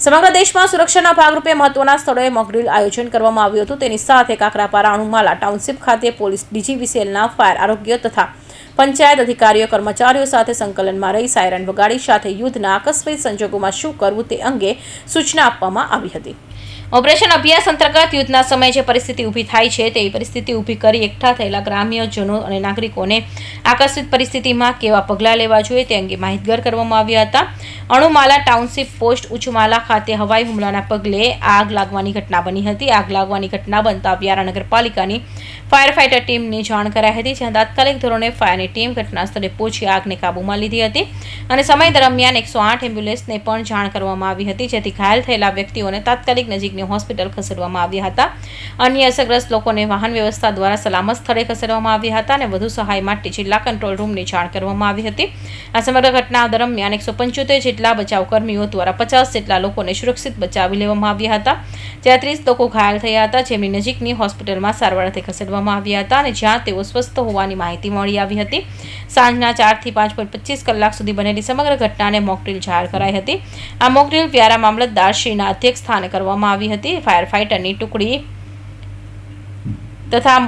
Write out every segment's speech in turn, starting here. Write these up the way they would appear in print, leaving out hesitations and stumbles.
સમગ્ર દેશમાં સુરક્ષાના ભાગરૂપે મહત્વના સ્થળોએ મોકડ્રીલ આયોજન કરવામાં આવ્યું હતું। તેની સાથે કાકરાપારા અણુમાલા ટાઉનશીપ ખાતે પોલીસ ડીજીવીસીએલના ફાયર આરોગ્ય તથા પંચાયત અધિકારીઓ કર્મચારીઓ સાથે સંકલનમાં રહી સાયરન વગાડી સાથે યુદ્ધના આકસ્મિક સંજોગોમાં શું કરવું તે અંગે સૂચના આપવામાં આવી હતી। ઓપરેશન અભ્યાસ અંતર્ગત યુદ્ધના સમયે જે પરિસ્થિતિ ઊભી થાય છે તેવી પરિસ્થિતિ ઊભી કરી એકઠા થયેલા ગ્રામ્યજનો અને નાગરિકોને આકસ્મિક પરિસ્થિતિમાં કેવા પગલાં લેવા જોઈએ તે અંગે માહિતગાર કરવામાં આવ્યા હતા। અણુમાલા ટાઉનશીપ પોસ્ટ ઉચમાલા ખાતે હવાઈ હુમલાના પગલે આગ લાગવાની ઘટના બની હતી। આગ લાગવાની ઘટના બનતા વ્યારા નગરપાલિકાની ફાયર ફાઇટર ટીમને જાણ કરાઈ હતી, જ્યાં તાત્કાલિક ધોરણે ફાયરની ટીમ ઘટના સ્થળે પહોંચી આગને કાબૂમાં લીધી હતી અને સમય દરમિયાન 108 એમ્બ્યુલન્સને પણ જાણ કરવામાં આવી હતી, જેથી ઘાયલ થયેલા વ્યક્તિઓને તાત્કાલિક નજીકની હોસ્પિટલ ખસેડવામાં આવ્યા હતા। અન્ય અસરગ્રસ્ત લોકોને વાહન વ્યવસ્થા દ્વારા સલામત સ્થળે ખસેડવામાં આવ્યા હતા અને વધુ સહાય માટે જિલ્લા કંટ્રોલ રૂમને જાણ કરવામાં આવી હતી। આ સમગ્ર ઘટના દરમિયાન 175 જેટલા બચાવ કર્મીઓ દ્વારા 50 જેટલા લોકોને સુરક્ષિત બચાવી લેવામાં આવ્યા હતા, જ્યાં 30 લોકો ઘાયલ થયા હતા, જેમની નજીકની હોસ્પિટલમાં સારવારથી ખસેડવામાં આવ્યા હતા અને જ્યાં તેઓ સ્વસ્થ હોવાની માહિતી મળી આવી હતી। સાંજના 4 થી 5.25 કલાક સુધી બનેલી સમગ્ર ઘટનાને મોકડ્રીલ જાહેર કરાઈ હતી। આ મોકડ્રીલ વ્યારા મામલતદાર શ્રીના અધ્યક્ષ સ્થાને કરવામાં આવી હતી। ફાયર ફાઇટરની ટુકડી તથા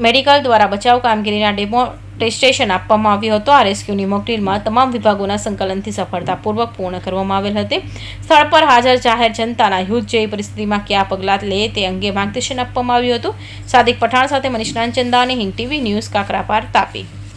મેડિકલ દ્વારા બચાવ કામગીરીના ડેમોન્સ્ટ્રેશન આપવામાં આવ્યું હતું। આ રેસ્ક્યુની મોકડ્રીલમાં તમામ વિભાગોના સંકલનથી સફળતાપૂર્વક પૂર્ણ કરવામાં આવેલ હતી। સ્થળ પર હાજર જાહેર જનતાના યુદ્ધ જેવી પરિસ્થિતિમાં કયા પગલાં લે તે અંગે માર્ગદર્શન આપવામાં આવ્યું હતું। સાદિક પઠાણ સાથે મનીષ નાનચંદાની હિન્દ ટીવી ન્યૂઝ કાકરાપાર તાપી।